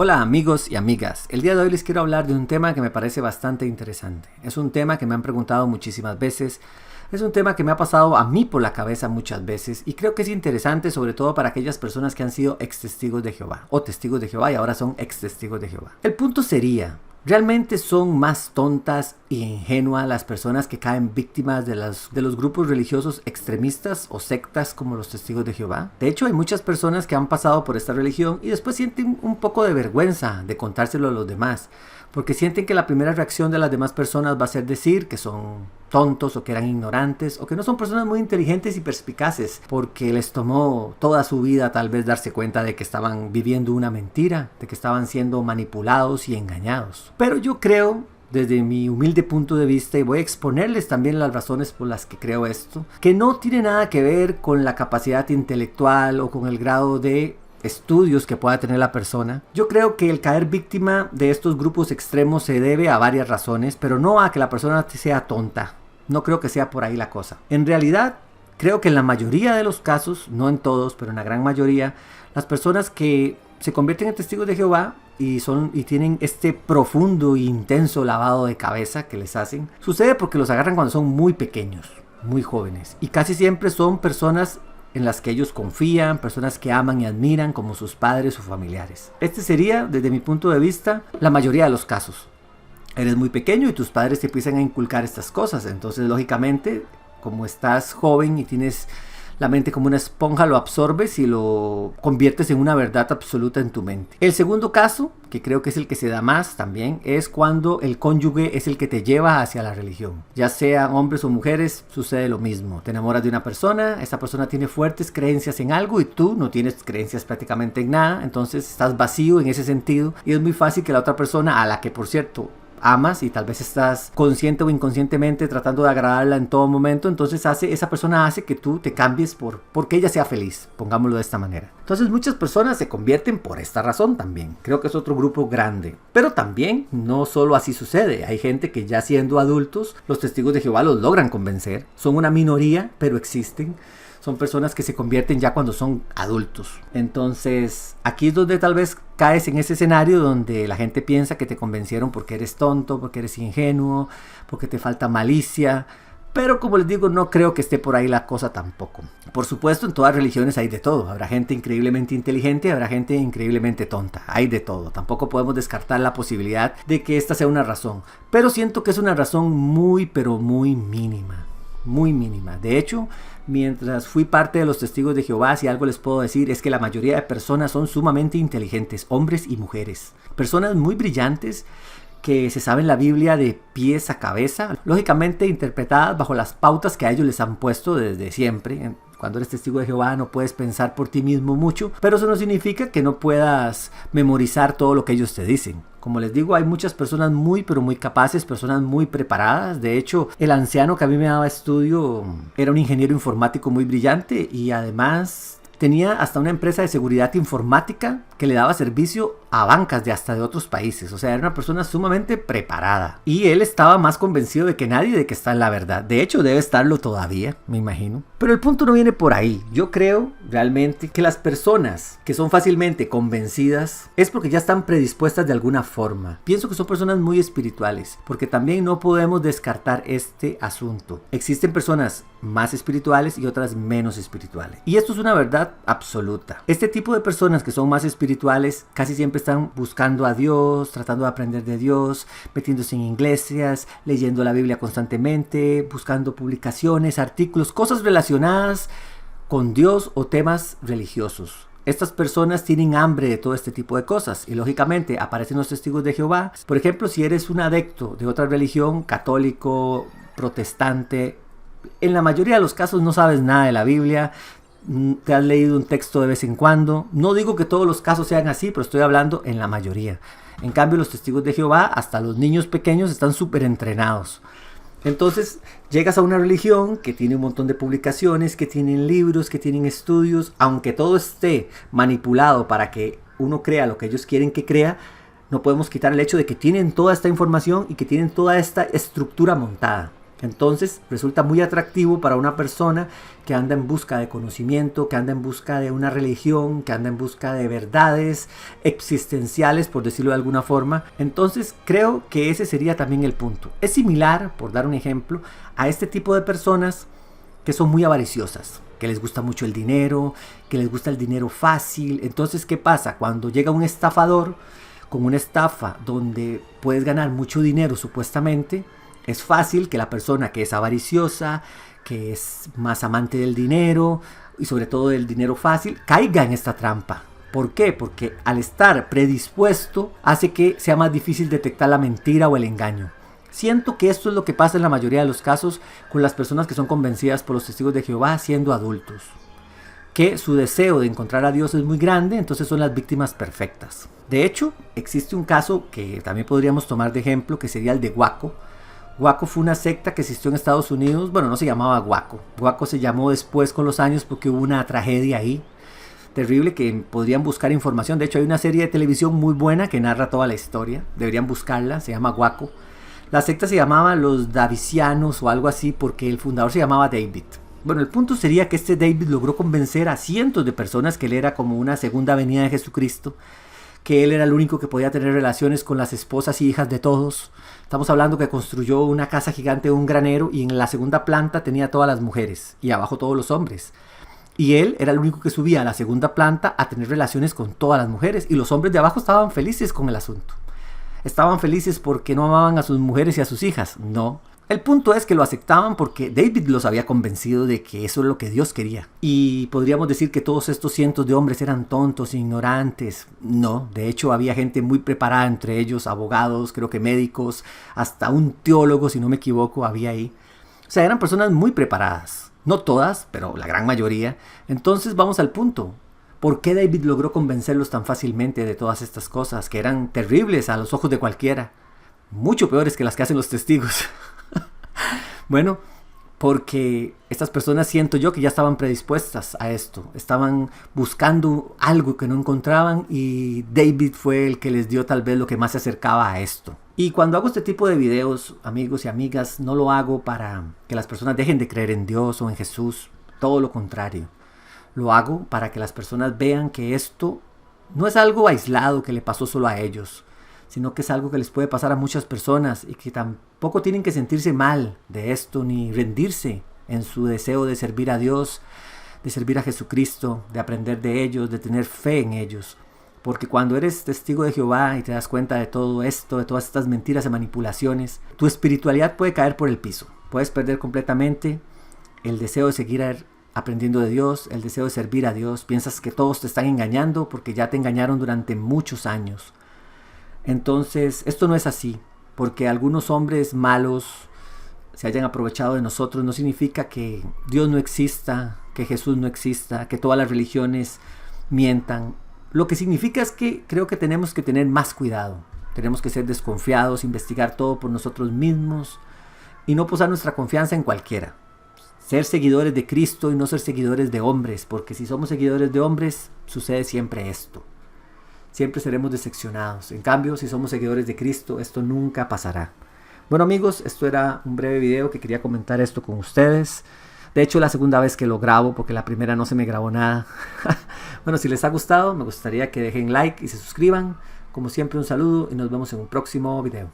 Hola amigos y amigas, el día de hoy les quiero hablar de un tema que me parece bastante interesante. Es un tema que me han preguntado muchísimas veces, es un tema que me ha pasado a mí por la cabeza muchas veces y creo que es interesante sobre todo para aquellas personas que han sido ex testigos de Jehová o testigos de Jehová y ahora son ex testigos de Jehová. El punto sería, ¿realmente son más tontas y ingenuas las personas que caen víctimas de los grupos religiosos extremistas o sectas como los testigos de Jehová? De hecho, hay muchas personas que han pasado por esta religión y después sienten un poco de vergüenza de contárselo a los demás, porque sienten que la primera reacción de las demás personas va a ser decir que son tontos o que eran ignorantes o que no son personas muy inteligentes y perspicaces, porque les tomó toda su vida tal vez darse cuenta de que estaban viviendo una mentira, de que estaban siendo manipulados y engañados. Pero yo creo, desde mi humilde punto de vista, y voy a exponerles también las razones por las que creo esto, que no tiene nada que ver con la capacidad intelectual o con el grado de estudios que pueda tener la persona. Yo creo que el caer víctima de estos grupos extremos se debe a varias razones, pero no a que la persona sea tonta. No creo que sea por ahí la cosa. En realidad, creo que en la mayoría de los casos, no en todos, pero en la gran mayoría, las personas que se convierten en testigos de Jehová y tienen este profundo e intenso lavado de cabeza que les hacen, sucede porque los agarran cuando son muy pequeños, muy jóvenes. Y casi siempre son personas en las que ellos confían, personas que aman y admiran como sus padres o familiares. Este sería, desde mi punto de vista, la mayoría de los casos. Eres muy pequeño y tus padres te empiezan a inculcar estas cosas. Entonces, lógicamente, como estás joven y tienes la mente como una esponja, lo absorbes y lo conviertes en una verdad absoluta en tu mente. El segundo caso, que creo que es el que se da más también, es cuando el cónyuge es el que te lleva hacia la religión. Ya sean hombres o mujeres, sucede lo mismo. Te enamoras de una persona, esa persona tiene fuertes creencias en algo y tú no tienes creencias prácticamente en nada, entonces estás vacío en ese sentido y es muy fácil que la otra persona, a la que por cierto amas y tal vez estás consciente o inconscientemente tratando de agradarla en todo momento, entonces esa persona hace que tú te cambies porque ella sea feliz, pongámoslo de esta manera. Entonces muchas personas se convierten por esta razón también. Creo que es otro grupo grande. Pero también no solo así sucede. Hay gente que ya siendo adultos, los testigos de Jehová los logran convencer. Son una minoría, pero existen. Son personas que se convierten ya cuando son adultos. Entonces, aquí es donde tal vez caes en ese escenario donde la gente piensa que te convencieron porque eres tonto, porque eres ingenuo, porque te falta malicia. Pero como les digo, no creo que esté por ahí la cosa tampoco. Por supuesto, en todas religiones hay de todo. Habrá gente increíblemente inteligente, habrá gente increíblemente tonta. Hay de todo. Tampoco podemos descartar la posibilidad de que esta sea una razón. Pero siento que es una razón muy, pero muy mínima. Muy mínima. De hecho, mientras fui parte de los testigos de Jehová, si algo les puedo decir es que la mayoría de personas son sumamente inteligentes, hombres y mujeres. Personas muy brillantes que se saben la Biblia de pies a cabeza, lógicamente interpretadas bajo las pautas que a ellos les han puesto desde siempre. Cuando eres testigo de Jehová no puedes pensar por ti mismo mucho, pero eso no significa que no puedas memorizar todo lo que ellos te dicen. Como les digo, hay muchas personas muy pero muy capaces, personas muy preparadas. De hecho, el anciano que a mí me daba estudio era un ingeniero informático muy brillante y además tenía hasta una empresa de seguridad informática que le daba servicio a bancas de otros países. O sea, era una persona sumamente preparada. Y él estaba más convencido de que nadie de que está en la verdad. De hecho, debe estarlo todavía, me imagino. Pero el punto no viene por ahí. Yo creo realmente que las personas que son fácilmente convencidas es porque ya están predispuestas de alguna forma. Pienso que son personas muy espirituales, porque también no podemos descartar este asunto. Existen personas más espirituales y otras menos espirituales. Y esto es una verdad absoluta. Este tipo de personas que son más espirituales casi siempre están buscando a Dios, tratando de aprender de Dios, metiéndose en iglesias, leyendo la Biblia constantemente, buscando publicaciones, artículos, cosas relacionadas con Dios o temas religiosos. Estas personas tienen hambre de todo este tipo de cosas y lógicamente aparecen los testigos de Jehová. Por ejemplo, si eres un adepto de otra religión, católico, protestante, en la mayoría de los casos no sabes nada de la Biblia, te has leído un texto de vez en cuando. No digo que todos los casos sean así, pero estoy hablando en la mayoría. En cambio, los testigos de Jehová, hasta los niños pequeños, están súper entrenados. Entonces, llegas a una religión que tiene un montón de publicaciones, que tienen libros, que tienen estudios. Aunque todo esté manipulado para que uno crea lo que ellos quieren que crea, no podemos quitar el hecho de que tienen toda esta información y que tienen toda esta estructura montada. Entonces resulta muy atractivo para una persona que anda en busca de conocimiento, que anda en busca de una religión, que anda en busca de verdades existenciales, por decirlo de alguna forma. Entonces creo que ese sería también el punto. Es similar, por dar un ejemplo, a este tipo de personas que son muy avariciosas, que les gusta mucho el dinero, que les gusta el dinero fácil. Entonces, ¿qué pasa? Cuando llega un estafador con una estafa donde puedes ganar mucho dinero supuestamente, es fácil que la persona que es avariciosa, que es más amante del dinero y sobre todo del dinero fácil, caiga en esta trampa. ¿Por qué? Porque al estar predispuesto hace que sea más difícil detectar la mentira o el engaño. Siento que esto es lo que pasa en la mayoría de los casos con las personas que son convencidas por los testigos de Jehová siendo adultos. Que su deseo de encontrar a Dios es muy grande, entonces son las víctimas perfectas. De hecho, existe un caso que también podríamos tomar de ejemplo, que sería el de Waco. Waco fue una secta que existió en Estados Unidos. Bueno, no se llamaba Waco. Waco se llamó después con los años porque hubo una tragedia ahí terrible que podrían buscar información. De hecho, hay una serie de televisión muy buena que narra toda la historia. Deberían buscarla, se llama Waco. La secta se llamaba los Davisianos o algo así porque el fundador se llamaba David. Bueno, el punto sería que este David logró convencer a cientos de personas que él era como una segunda venida de Jesucristo, que él era el único que podía tener relaciones con las esposas y hijas de todos. Estamos hablando que construyó una casa gigante, un granero, y en la segunda planta tenía todas las mujeres y abajo todos los hombres. Y él era el único que subía a la segunda planta a tener relaciones con todas las mujeres, y los hombres de abajo estaban felices con el asunto. Estaban felices porque no amaban a sus mujeres y a sus hijas, no. El punto es que lo aceptaban porque David los había convencido de que eso es lo que Dios quería. Y podríamos decir que todos estos cientos de hombres eran tontos, ignorantes. No, de hecho había gente muy preparada entre ellos, abogados, creo que médicos, hasta un teólogo, si no me equivoco, había ahí. O sea, eran personas muy preparadas. No todas, pero la gran mayoría. Entonces vamos al punto. ¿Por qué David logró convencerlos tan fácilmente de todas estas cosas que eran terribles a los ojos de cualquiera? Mucho peores que las que hacen los testigos. Bueno, porque estas personas siento yo que ya estaban predispuestas a esto. Estaban buscando algo que no encontraban y David fue el que les dio tal vez lo que más se acercaba a esto. Y cuando hago este tipo de videos, amigos y amigas, no lo hago para que las personas dejen de creer en Dios o en Jesús. Todo lo contrario. Lo hago para que las personas vean que esto no es algo aislado que le pasó solo a ellos, sino que es algo que les puede pasar a muchas personas y que tampoco tienen que sentirse mal de esto ni rendirse en su deseo de servir a Dios, de servir a Jesucristo, de aprender de ellos, de tener fe en ellos. Porque cuando eres testigo de Jehová y te das cuenta de todo esto, de todas estas mentiras y manipulaciones, tu espiritualidad puede caer por el piso. Puedes perder completamente el deseo de seguir aprendiendo de Dios, el deseo de servir a Dios. Piensas que todos te están engañando porque ya te engañaron durante muchos años. Entonces, esto no es así, porque algunos hombres malos se hayan aprovechado de nosotros no significa que Dios no exista, que Jesús no exista, que todas las religiones mientan. Lo que significa es que creo que tenemos que tener más cuidado. Tenemos que ser desconfiados, investigar todo por nosotros mismos y no posar nuestra confianza en cualquiera. Ser seguidores de Cristo y no ser seguidores de hombres, porque si somos seguidores de hombres, sucede siempre esto. Siempre seremos decepcionados. En cambio, si somos seguidores de Cristo, esto nunca pasará. Bueno amigos, esto era un breve video que quería comentar esto con ustedes. De hecho, la segunda vez que lo grabo, porque la primera no se me grabó nada. Bueno, si les ha gustado, me gustaría que dejen like y se suscriban. Como siempre, un saludo y nos vemos en un próximo video.